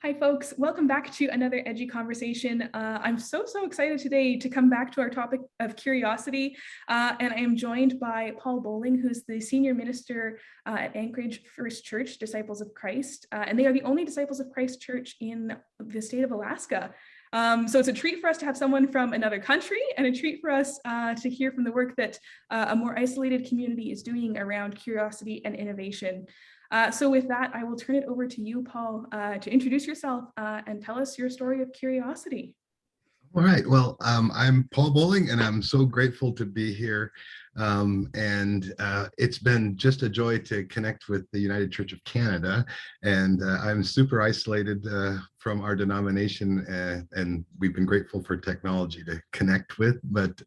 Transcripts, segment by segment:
Hi, folks. Welcome back to another EDGEy conversation. I'm so excited today to come back to our topic of curiosity. And I am joined by Paul Boling, who's the senior minister at Anchorage First Church, Disciples of Christ. And they are the only Disciples of Christ church in the state of Alaska. So it's a treat for us to have someone from another country and a treat for us to hear from the work that a more isolated community is doing around curiosity and innovation. So with that, I will turn it over to you, Paul, to introduce yourself and tell us your story of curiosity. All right. Well, I'm Paul Boling, and I'm so grateful to be here. It's been just a joy to connect with the United Church of Canada. And I'm super isolated from our denomination, and we've been grateful for technology to connect with. But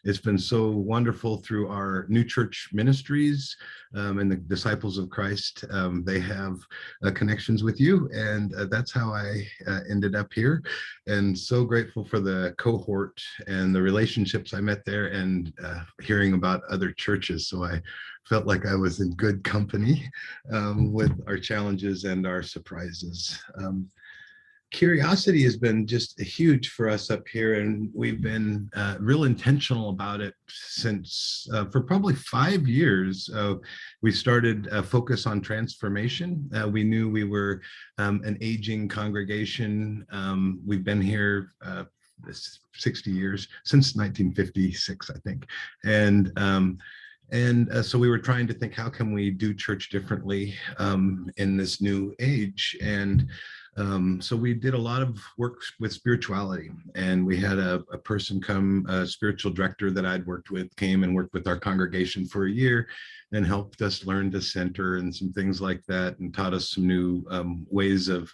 it's been so wonderful through our new church ministries and the Disciples of Christ. They have connections with you, and that's how I ended up here. And so grateful for the cohort and the relationships I met there, and hearing about other churches. So I felt like I was in good company with our challenges and our surprises. Curiosity has been just huge for us up here, and we've been real intentional about it since for probably 5 years. We started a focus on transformation. We knew we were an aging congregation. We've been here 60 years, since 1956, I think. So we were trying to think, how can we do church differently in this new age? So we did a lot of work with spirituality, and we had a person come, a spiritual director that I'd worked with, came and worked with our congregation for a year and helped us learn to center and some things like that, and taught us some new ways of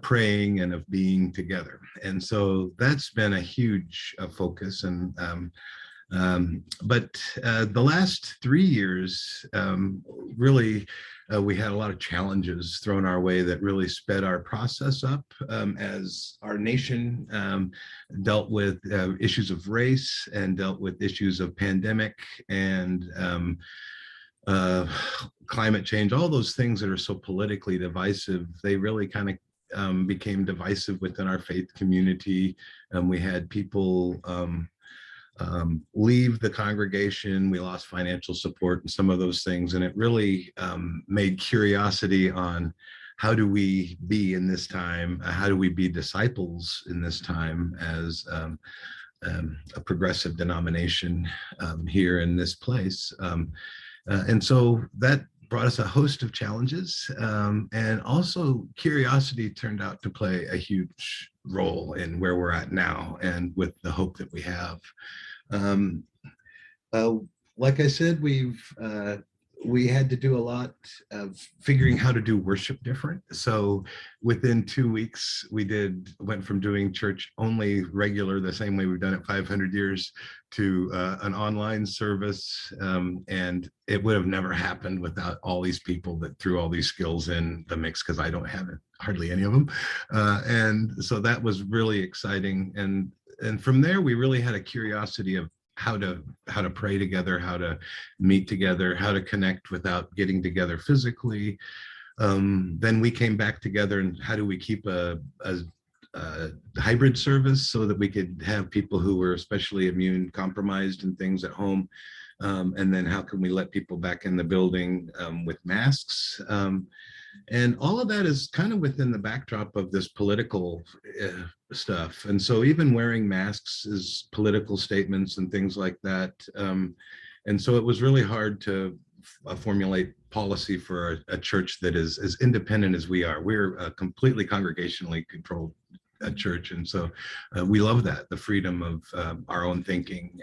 praying and of being together. And so that's been a huge focus. But the last 3 years, really, we had a lot of challenges thrown our way that really sped our process up as our nation dealt with issues of race and dealt with issues of pandemic and climate change, all those things that are so politically divisive. They really kind of became divisive within our faith community. We had people leave the congregation. We lost financial support and some of those things. And it really made curiosity on how do we be in this time? How do we be disciples in this time as a progressive denomination here in this place? And so that brought us a host of challenges, and also curiosity turned out to play a huge role in where we're at now and with the hope that we have. Like I said, we had to do a lot of figuring how to do worship different. So within 2 weeks, went from doing church only regular, the same way we've done it 500 years, to an online service. And it would have never happened without all these people that threw all these skills in the mix, because I don't have hardly any of them. And so that was really exciting. And from there, we really had a curiosity of how to pray together, how to meet together, how to connect without getting together physically. Then we came back together, and how do we keep a hybrid service so that we could have people who were especially immune compromised and things at home. And then how can we let people back in the building with masks? And all of that is kind of within the backdrop of this political stuff. And so even wearing masks is political statements and things like that. And so it was really hard to formulate policy for a church that is as independent as we are. We're a completely congregationally controlled church. And so we love that, the freedom of our own thinking.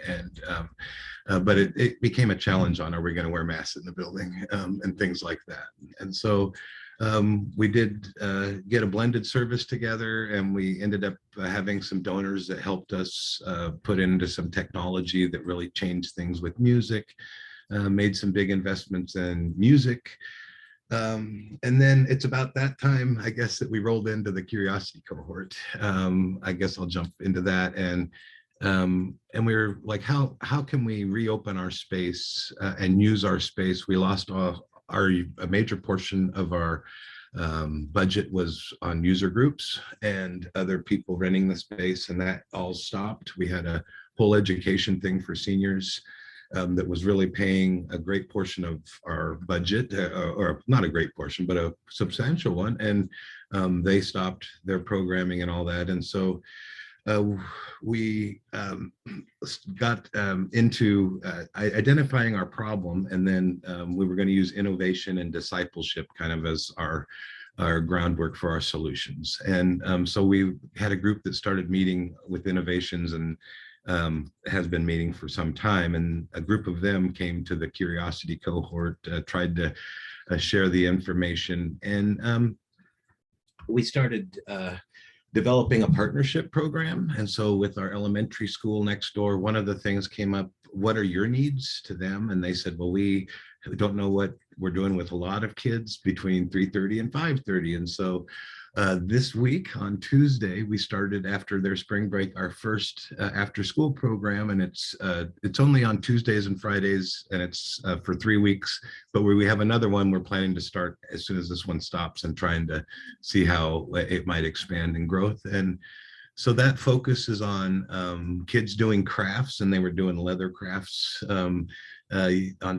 But it became a challenge on, are we going to wear masks in the building and things like that. And so we did get a blended service together, and we ended up having some donors that helped us put into some technology that really changed things with music, made some big investments in music. And then it's about that time, I guess, that we rolled into the curiosity cohort. I guess I'll jump into that. And we were like, how can we reopen our space and use our space? We lost a major portion of our budget was on user groups and other people renting the space, and that all stopped. We had a whole education thing for seniors that was really paying a great portion of our budget, or not a great portion, but a substantial one. And they stopped their programming and all that. And so we got into identifying our problem, and then we were going to use innovation and discipleship kind of as our groundwork for our solutions. And so we had a group that started meeting with innovations and has been meeting for some time. And a group of them came to the Curiosity cohort, tried to share the information. And we started developing a partnership program. And so with our elementary school next door, one of the things came up, what are your needs to them? And they said, well, we don't know what we're doing with a lot of kids between 3:30 and 5:30. And so this week on Tuesday, we started after their spring break, our first after school program. And it's only on Tuesdays and Fridays, and it's for 3 weeks. But we have another one we're planning to start as soon as this one stops, and trying to see how it might expand in growth. And so that focus is on kids doing crafts, and they were doing leather crafts on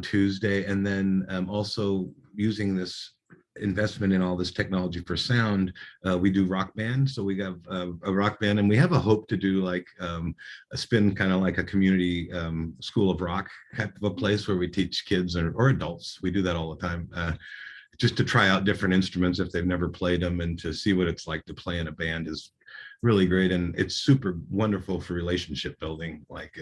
Tuesday. And then also using this investment in all this technology for sound, we do rock band. So we have a rock band, and we have a hope to do like a spin, kind of like a community school of rock type of a place where we teach kids or adults. We do that all the time, just to try out different instruments if they've never played them, and to see what it's like to play in a band is really great. And it's super wonderful for relationship building. Like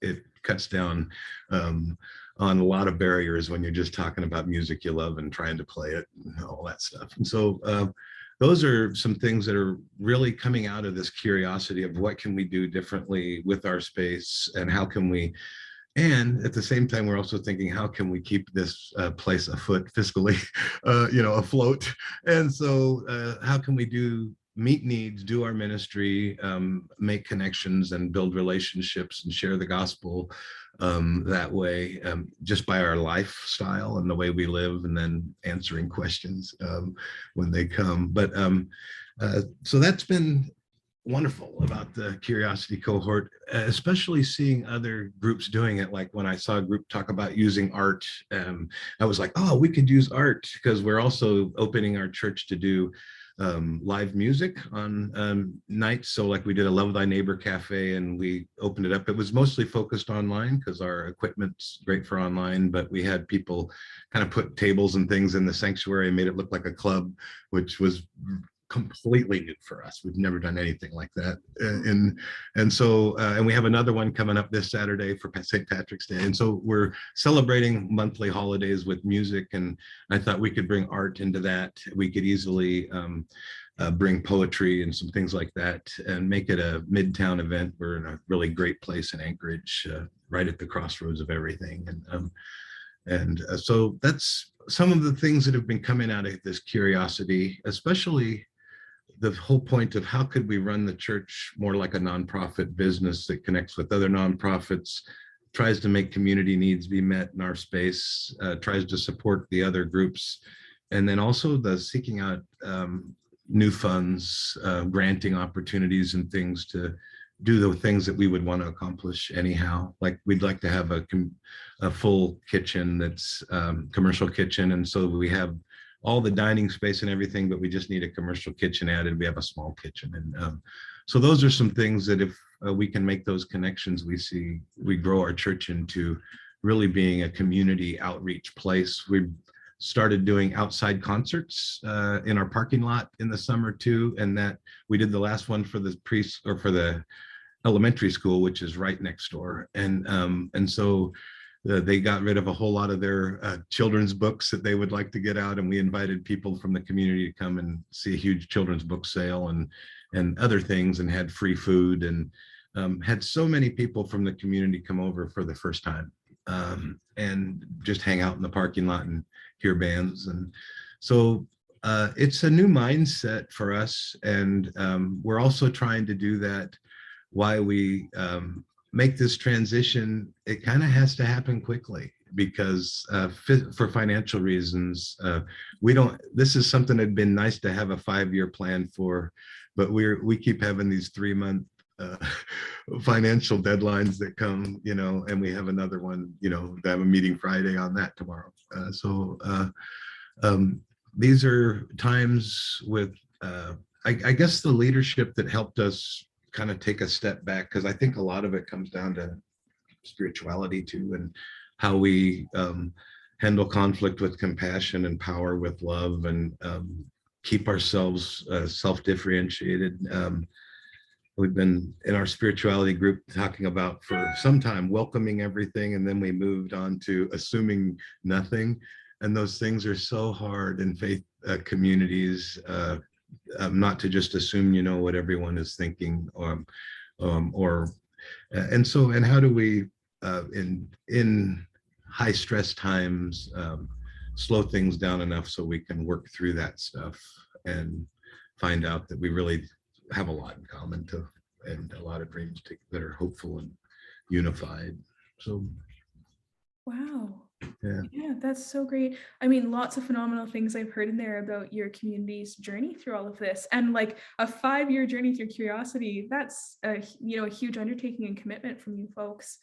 it cuts down on a lot of barriers when you're just talking about music you love and trying to play it and all that stuff. And so those are some things that are really coming out of this curiosity of what can we do differently with our space, and how can we, and at the same time, we're also thinking, how can we keep this place afoot fiscally, afloat? And so how can we meet needs, do our ministry, make connections and build relationships and share the gospel that way, just by our lifestyle and the way we live, and then answering questions when they come. But so that's been wonderful about the Curiosity cohort, especially seeing other groups doing it. Like when I saw a group talk about using art, I was like, oh, we could use art, because we're also opening our church to do live music on nights. So like we did a Love Thy Neighbor cafe, and we opened it up. It was mostly focused online because our equipment's great for online, but we had people kind of put tables and things in the sanctuary and made it look like a club, which was completely new for us. We've never done anything like that. And so we have another one coming up this Saturday for St. Patrick's Day. And so we're celebrating monthly holidays with music, and I thought we could bring art into that. We could easily bring poetry and some things like that, and make it a midtown event. We're in a really great place in Anchorage, right at the crossroads of everything. And so that's some of the things that have been coming out of this curiosity, especially the whole point of how could we run the church more like a nonprofit business that connects with other nonprofits, tries to make community needs be met in our space, tries to support the other groups, and then also the seeking out new funds, granting opportunities and things to do the things that we would want to accomplish anyhow. Like we'd like to have a full kitchen that's commercial kitchen, and so we have all the dining space and everything, but we just need a commercial kitchen added. We have a small kitchen. And so those are some things that if we can make those connections, we grow our church into really being a community outreach place. We've started doing outside concerts in our parking lot in the summer too. And that we did the last one for the elementary school, which is right next door. And so they got rid of a whole lot of their children's books that they would like to get out, and we invited people from the community to come and see a huge children's book sale and other things, and had free food, and had so many people from the community come over for the first time, and just hang out in the parking lot and hear bands. And so it's a new mindset for us, and we're also trying to do that while we make this transition. It kind of has to happen quickly. because for financial reasons, we don't, this is something that'd been nice to have a 5-year plan for, but we keep having these 3-month financial deadlines that come, and we have another one, to have a meeting Friday on that tomorrow. These are times with, I guess, the leadership that helped us kind of take a step back, because I think a lot of it comes down to spirituality too, and how we handle conflict with compassion and power with love, and keep ourselves self-differentiated. We've been in our spirituality group talking about for some time welcoming everything, and then we moved on to assuming nothing. And those things are so hard in faith communities, not to just assume what everyone is thinking, and how do we in high stress times slow things down enough so we can work through that stuff and find out that we really have a lot in common and a lot of dreams that are hopeful and unified. So Wow. yeah. Yeah, that's so great. I mean, lots of phenomenal things I've heard in there about your community's journey through all of this, and like a 5-year journey through curiosity. That's a huge undertaking and commitment from you folks.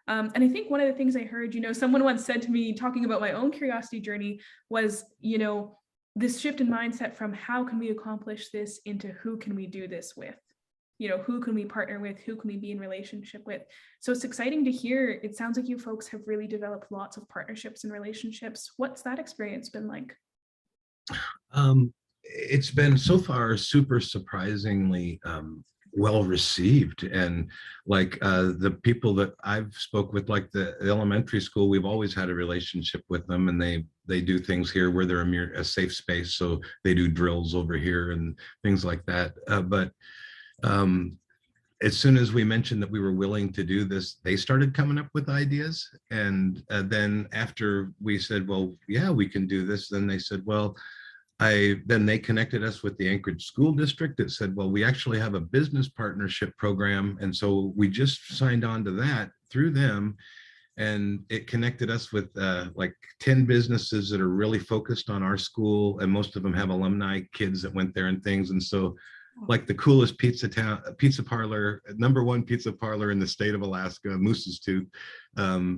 And I think one of the things I heard, someone once said to me, talking about my own curiosity journey, was, this shift in mindset from how can we accomplish this into who can we do this with? Who can we partner with? Who can we be in relationship with? So it's exciting to hear. It sounds like you folks have really developed lots of partnerships and relationships. What's that experience been like? It's been so far super surprisingly well received, and like the people that I've spoke with, like the elementary school, we've always had a relationship with them, and they do things here where they're a safe space, so they do drills over here and things like that. But as soon as we mentioned that we were willing to do this, they started coming up with ideas. And then after we said, well, yeah, we can do this, then they said, well, then they connected us with the Anchorage School District that said, well, we actually have a business partnership program. And so we just signed on to that through them. And it connected us with like 10 businesses that are really focused on our school. And most of them have alumni kids that went there and things. And so like the coolest pizza parlor, #1 pizza parlor in the state of Alaska, Moose's Tooth,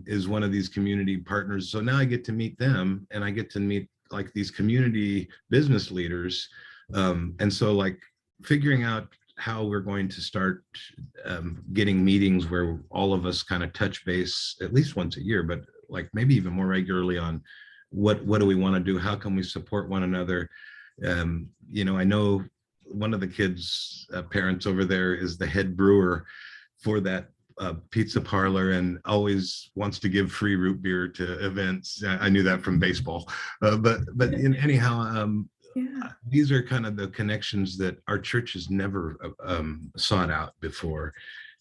is one of these community partners. So now I get to meet them, and I get to meet like these community business leaders. And so like figuring out how we're going to start getting meetings where all of us kind of touch base at least once a year, but like maybe even more regularly on what do we want to do? How can we support one another? I know one of the kids' parents over there is the head brewer for that pizza parlor, and always wants to give free root beer to events. I knew that from baseball, but anyhow, Yeah. these are kind of the connections that our church has never sought out before,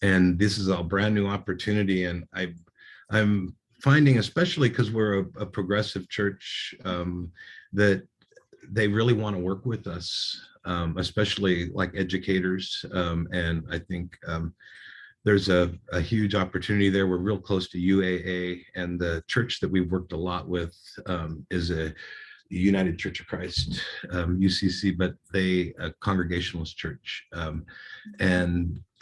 and this is a brand new opportunity. And I'm finding, especially because we're a progressive church, that they really want to work with us, especially like educators. And I think there's a huge opportunity there. We're real close to UAA, and the church that we've worked a lot with is a United Church of Christ, UCC, but they a Congregationalist church.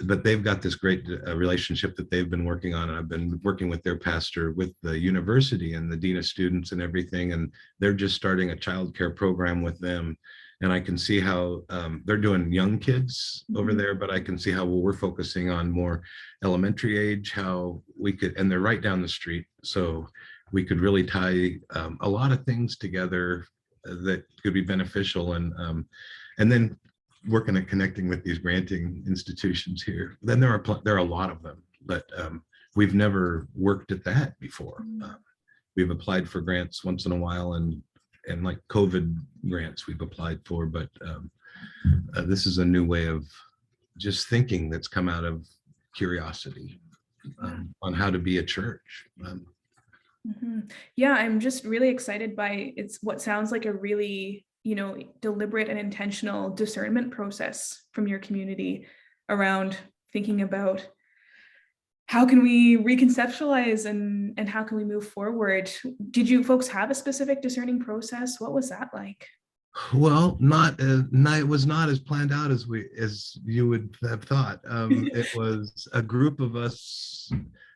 But they've got this great relationship that they've been working on, and I've been working with their pastor, with the university and the dean of students and everything, and they're just starting a childcare program with them. And I can see how they're doing young kids over there, but I can see how we're focusing on more elementary age, how we could, and they're right down the street, so we could really tie a lot of things together that could be beneficial. And then working at connecting with these granting institutions here. Then there are a lot of them, but we've never worked at that before. We've applied for grants once in a while, and like COVID grants we've applied for, but this is a new way of just thinking that's come out of curiosity on how to be a church. Yeah, I'm just really excited by it's what sounds like a really deliberate and intentional discernment process from your community around thinking about how can we reconceptualize and how can we move forward? Did you folks have a specific discerning process? What was that like? Well, it was not as planned out as you would have thought. It was a group of us.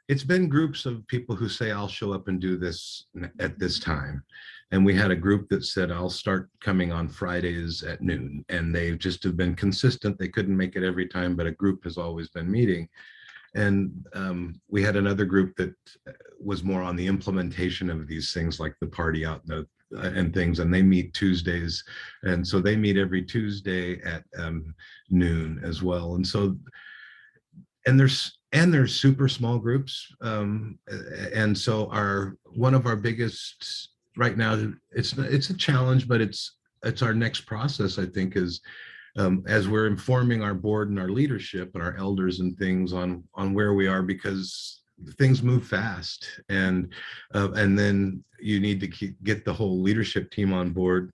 It's been groups of people who say, I'll show up and do this at this time. And we had a group that said, I'll start coming on Fridays at noon. And they just have been consistent. They couldn't make it every time, but a group has always been meeting. And we had another group that was more on the implementation of these things, like the party out in the and things, and they meet Tuesdays, and so they meet every Tuesday at noon as well. And so, and there's super small groups, and so one of our biggest right now, it's a challenge, but it's our next process, I think, is as we're informing our board and our leadership and our elders and things on where we are, because things move fast, and then you need to get the whole leadership team on board,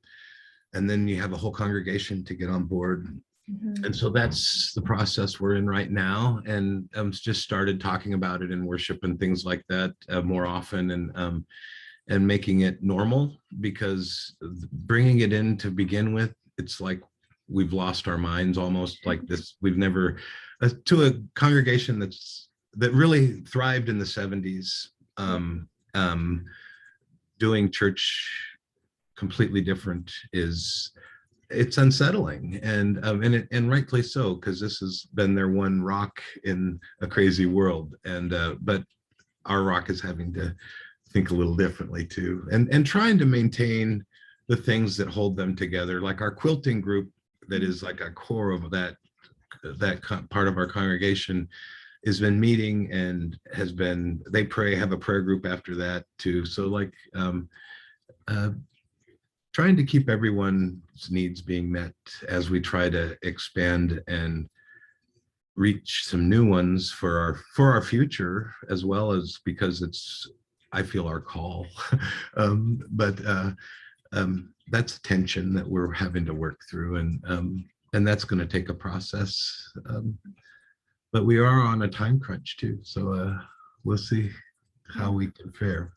and then you have a whole congregation to get on board. Mm-hmm. And so that's the process we're in right now, and just started talking about it in worship and things like that more often, and making it normal, because bringing it in to begin with, it's like we've lost our minds almost, like this. We've never to a congregation that really thrived in the 70s, doing church completely different it's unsettling, and rightfully so, because this has been their one rock in a crazy world, and but our rock is having to think a little differently too, and trying to maintain the things that hold them together, like our quilting group, that is like a core of that part of our congregation, has been meeting and they have a prayer group after that too. So like trying to keep everyone's needs being met as we try to expand and reach some new ones for our future, as well as because it's, I feel, our call. But that's a tension that we're having to work through, and that's going to take a process. But we are on a time crunch too, so we'll see how we can fare.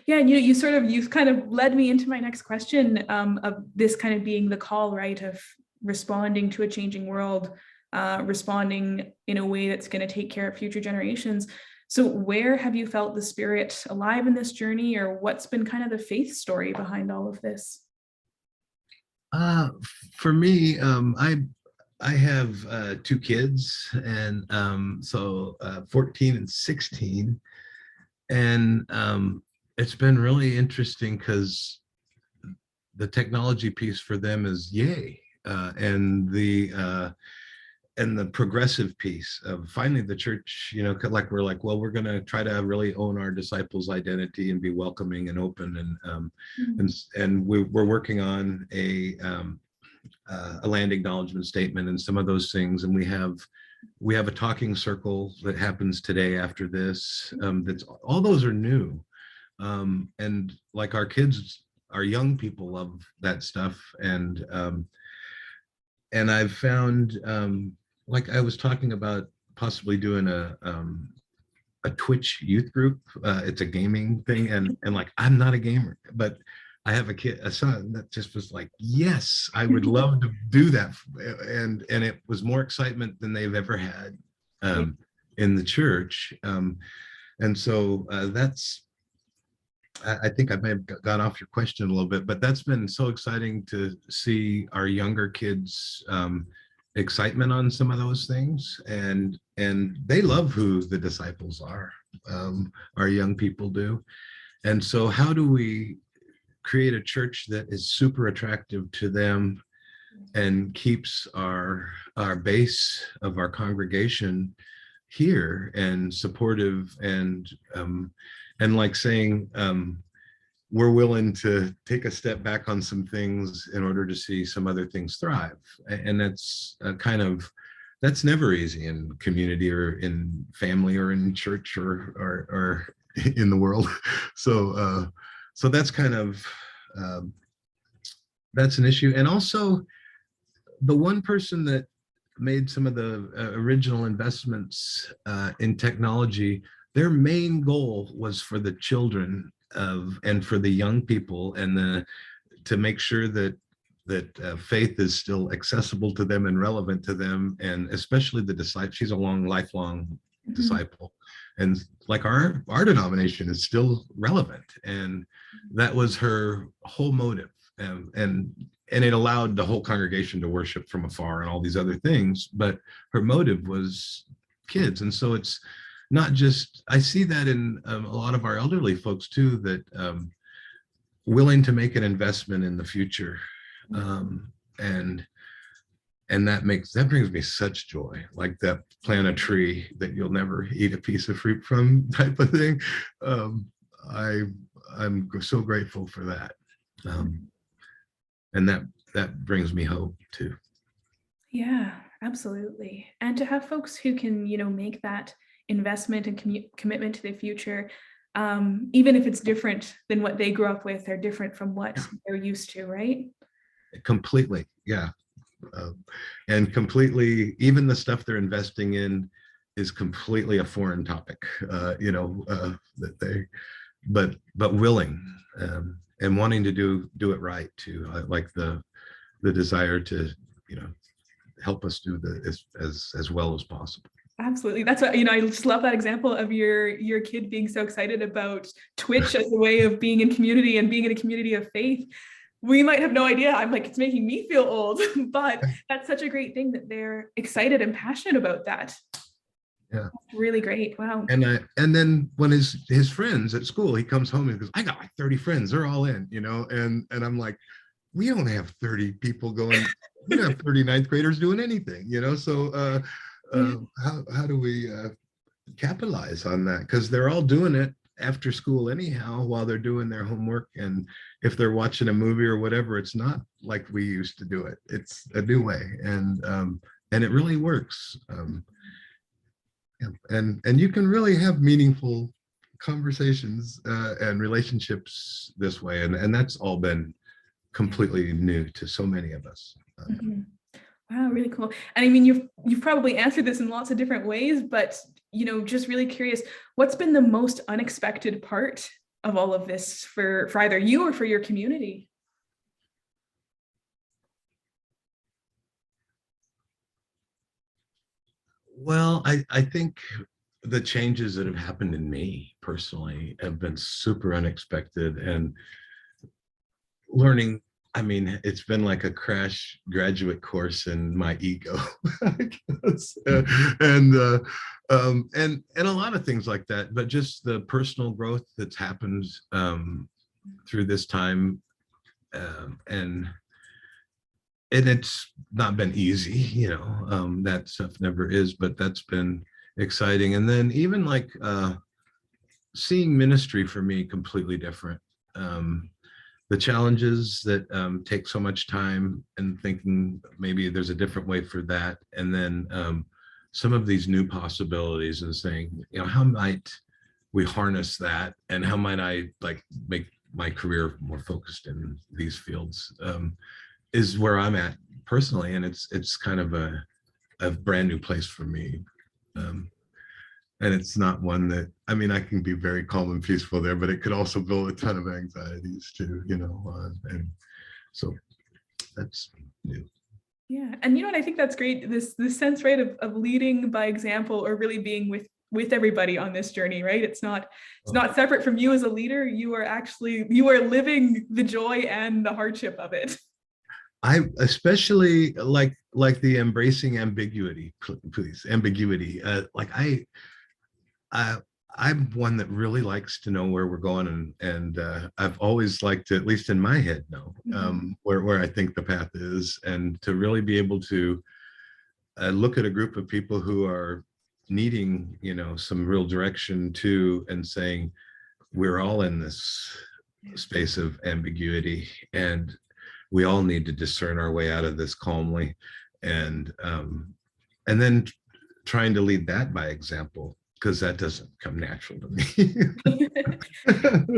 Yeah, and you've kind of led me into my next question, of this kind of being the call, right, of responding to a changing world, responding in a way that's going to take care of future generations. So where have you felt the Spirit alive in this journey, or what's been kind of the faith story behind all of this? For me, I have 2 kids, and so 14 and 16, and it's been really interesting because the technology piece for them is EDGEy, and the progressive piece of finally the church, like we're like, well, we're going to try to really own our disciples' identity and be welcoming and open, and we're working on a land acknowledgement statement and some of those things, and we have a talking circle that happens today after this. That's all, those are new, and like our kids, our young people love that stuff, and I've found, like I was talking about possibly doing a Twitch youth group. It's a gaming thing, and like I'm not a gamer, but I have a son that just was like, yes, I would love to do that, and it was more excitement than they've ever had in the church, and so that's. I think I may have gone off your question a little bit, but that's been so exciting to see our younger kids' excitement on some of those things, and they love who the disciples are. Our young people do, and so how do we create a church that is super attractive to them and keeps our base of our congregation here and supportive, and like saying, we're willing to take a step back on some things in order to see some other things thrive. And that's that's never easy in community or in family or in church or in the world. So that's kind of, that's an issue. And also the one person that made some of the original investments in technology, their main goal was for the children of and for the young people, and to make sure that faith is still accessible to them and relevant to them, and especially the disciple. She's a lifelong Mhm. disciple, and like our denomination is still relevant, and that was her whole motive. And it allowed the whole congregation to worship from afar and all these other things, but her motive was kids. And so it's not just, I see that in a lot of our elderly folks too, that willing to make an investment in the future. And that brings me such joy, like that plant a tree that you'll never eat a piece of fruit from type of thing. um, I'm so grateful for that. And that brings me hope too. Yeah, absolutely. And to have folks who can, make that investment and commitment to the future, even if it's different than what they grew up with or different from what they're used to, right? Completely, yeah. And completely, even the stuff they're investing in is completely a foreign topic, that they, but willing, and wanting to do it right too. I like the desire to, help us do as well as possible. Absolutely. That's what, I just love that example of your kid being so excited about Twitch as a way of being in community and being in a community of faith. We might have no idea. I'm like, it's making me feel old, but that's such a great thing that they're excited and passionate about that. Yeah. That's really great. Wow. And then when his friends at school, he comes home and goes, I got like 30 friends, they're all in, and I'm like, we don't have 30 people going, we don't have 30 ninth graders doing anything, so how do we capitalize on that? Because they're all doing it after school anyhow while they're doing their homework, and if they're watching a movie or whatever, it's not like we used to do it. It's a new way, and it really works. And you can really have meaningful conversations and relationships this way, and that's all been completely new to so many of us. Wow, really cool. And I mean, you've probably answered this in lots of different ways, but just really curious, what's been the most unexpected part of all of this for either you or for your community? Well, I think the changes that have happened in me personally have been super unexpected, and learning, I mean, it's been like a crash graduate course in my ego, I guess. And a lot of things like that, but just the personal growth that's happened through this time, and it's not been easy, that stuff never is, but that's been exciting. And then even like seeing ministry for me completely different. The challenges that take so much time, and thinking maybe there's a different way for that. And then some of these new possibilities, and saying, how might we harness that, and how might I like make my career more focused in these fields, is where I'm at personally. And it's kind of a brand new place for me. And it's not one that, I mean, I can be very calm and peaceful there, but it could also build a ton of anxieties too, and so that's new. Yeah. And what, I think that's great. This sense, right, of leading by example, or really being with everybody on this journey, right? It's not separate from you as a leader. You are living the joy and the hardship of it. I especially like the embracing ambiguity, please, ambiguity. I'm one that really likes to know where we're going, and I've always liked to, at least in my head, know where I think the path is, and to really be able to look at a group of people who are needing, some real direction too, and saying, we're all in this space of ambiguity, and we all need to discern our way out of this calmly, and then trying to lead that by example, because that doesn't come natural to me.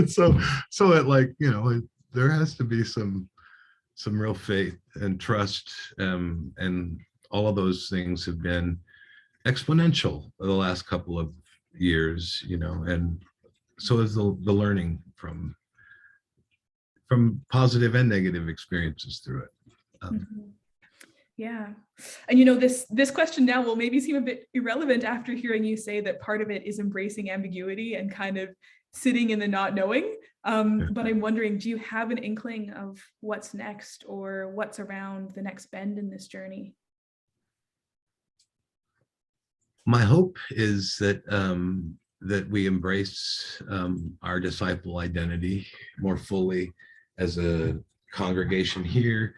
so there has to be some real faith and trust, and all of those things have been exponential the last couple of years, and so is the learning from positive and negative experiences through it. Mhm. Yeah. And this question now will maybe seem a bit irrelevant after hearing you say that part of it is embracing ambiguity and kind of sitting in the not knowing. But I'm wondering, do you have an inkling of what's next or what's around the next bend in this journey? My hope is that that we embrace our disciple identity more fully as a congregation here.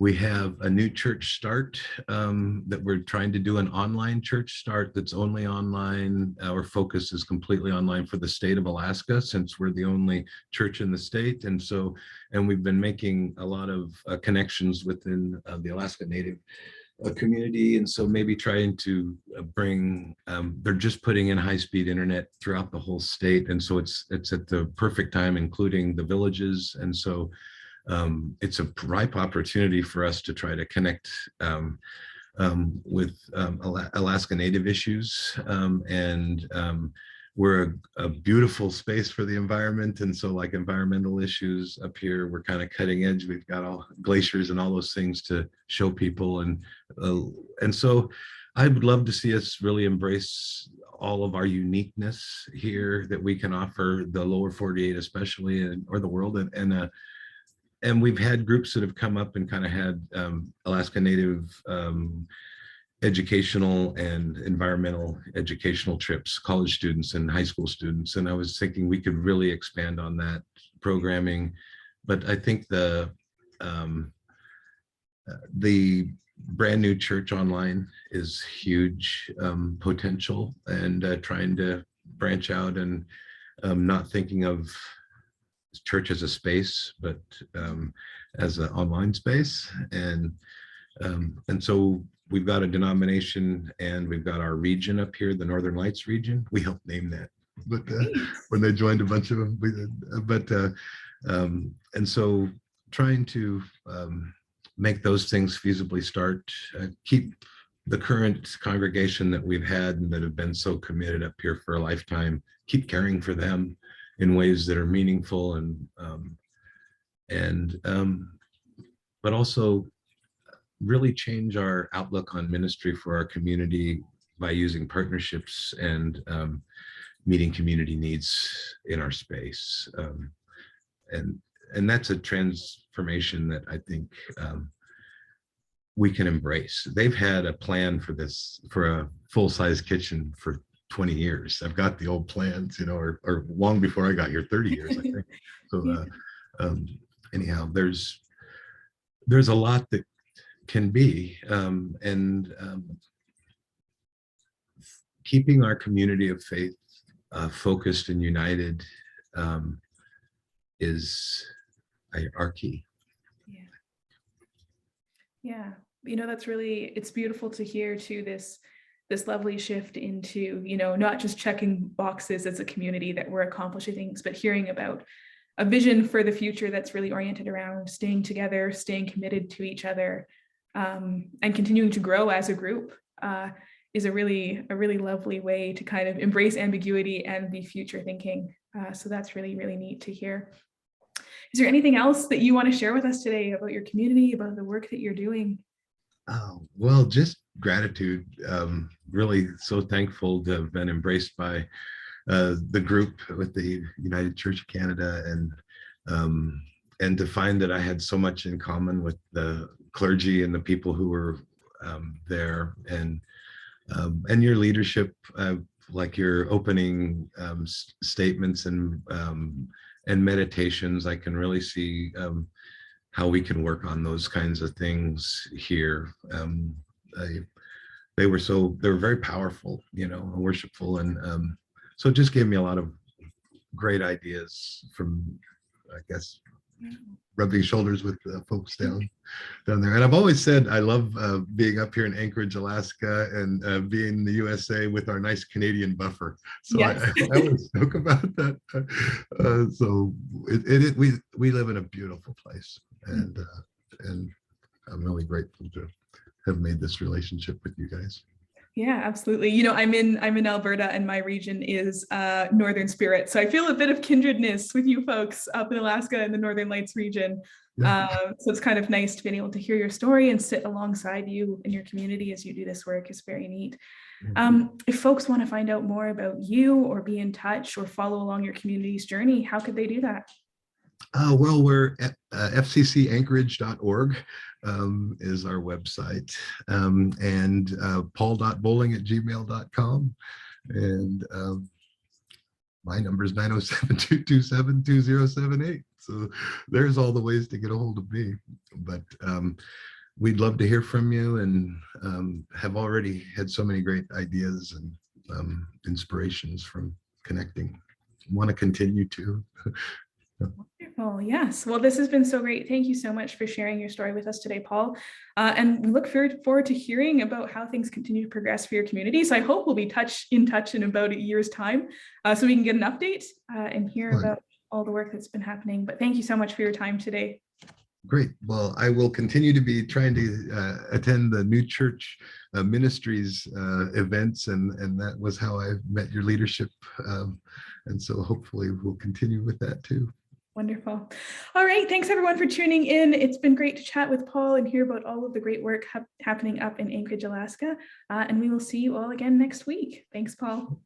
We have a new church start that we're trying to do, an online church start that's only online. Our focus is completely online for the state of Alaska, since we're the only church in the state. And we've been making a lot of connections within the Alaska Native community. And so maybe trying to bring, they're just putting in high-speed internet throughout the whole state. And so it's at the perfect time, including the villages. And so it's a ripe opportunity for us to try to connect with Alaska Native issues. We're a beautiful space for the environment. And so like environmental issues up here, we're kind of cutting edge. We've got all glaciers and all those things to show people. And so I would love to see us really embrace all of our uniqueness here that we can offer the lower 48, especially, or the world. And we've had groups that have come up and kind of had Alaska Native educational and environmental educational trips, college students and high school students. And I was thinking we could really expand on that programming. But I think the brand new church online is huge potential, and trying to branch out and not thinking of church as a space, but as an online space. And so we've got a denomination, and we've got our region up here, the Northern Lights region. We helped name that, but when they joined, a bunch of them, we did. And so trying to make those things feasibly start, keep the current congregation that we've had and that have been so committed up here for a lifetime, keep caring for them in ways that are meaningful, but also really change our outlook on ministry for our community by using partnerships and meeting community needs in our space. And that's a transformation that I think we can embrace. They've had a plan for this, for a full-size kitchen for 20 years. I've got the old plans, or long before I got here, 30 years, I think. So anyhow, there's a lot that can be, and keeping our community of faith focused and united is our key. Yeah, that's really, it's beautiful to hear too, this lovely shift into, not just checking boxes as a community that we're accomplishing things, but hearing about a vision for the future that's really oriented around staying together, staying committed to each other, and continuing to grow as a group is a really lovely way to kind of embrace ambiguity and be future thinking. So that's really, really neat to hear. Is there anything else that you want to share with us today about your community, about the work that you're doing? Oh, well, just gratitude. Really so thankful to have been embraced by the group with the United Church of Canada, and to find that I had so much in common with the clergy and the people who were there, and your leadership, like your opening statements and meditations. I can really see how we can work on those kinds of things here. They were very powerful, and worshipful, and so it just gave me a lot of great ideas from, I guess, rubbing shoulders with folks down there. And I've always said I love being up here in Anchorage, Alaska, and being in the USA with our nice Canadian buffer. So yes. I always joke about that. So we live in a beautiful place, and I'm really grateful to have made this relationship with you guys. Yeah, absolutely. You know, I'm in Alberta, and my region is Northern Spirit. So I feel a bit of kindredness with you folks up in Alaska in the Northern Lights region. Yeah. So it's kind of nice to be able to hear your story and sit alongside you in your community as you do this work. It's very neat. If folks want to find out more about you or be in touch or follow along your community's journey, how could they do that? Well, we're at fccanchorage.org is our website, and paul.boling@gmail.com. And my number is 907-227-2078. So there's all the ways to get a hold of me. But we'd love to hear from you, and have already had so many great ideas and inspirations from connecting. Want to continue to. Wonderful. Yes. Well, this has been so great. Thank you so much for sharing your story with us today, Paul. And we look forward to hearing about how things continue to progress for your community. So I hope we'll be in touch in about a year's time, so we can get an update and hear about all the work that's been happening. But thank you so much for your time today. Great. Well, I will continue to be trying to attend the New Church Ministries events, and that was how I met your leadership. And so hopefully we'll continue with that too. Wonderful. All right. Thanks everyone for tuning in. It's been great to chat with Paul and hear about all of the great work happening up in Anchorage, Alaska. And we will see you all again next week. Thanks, Paul.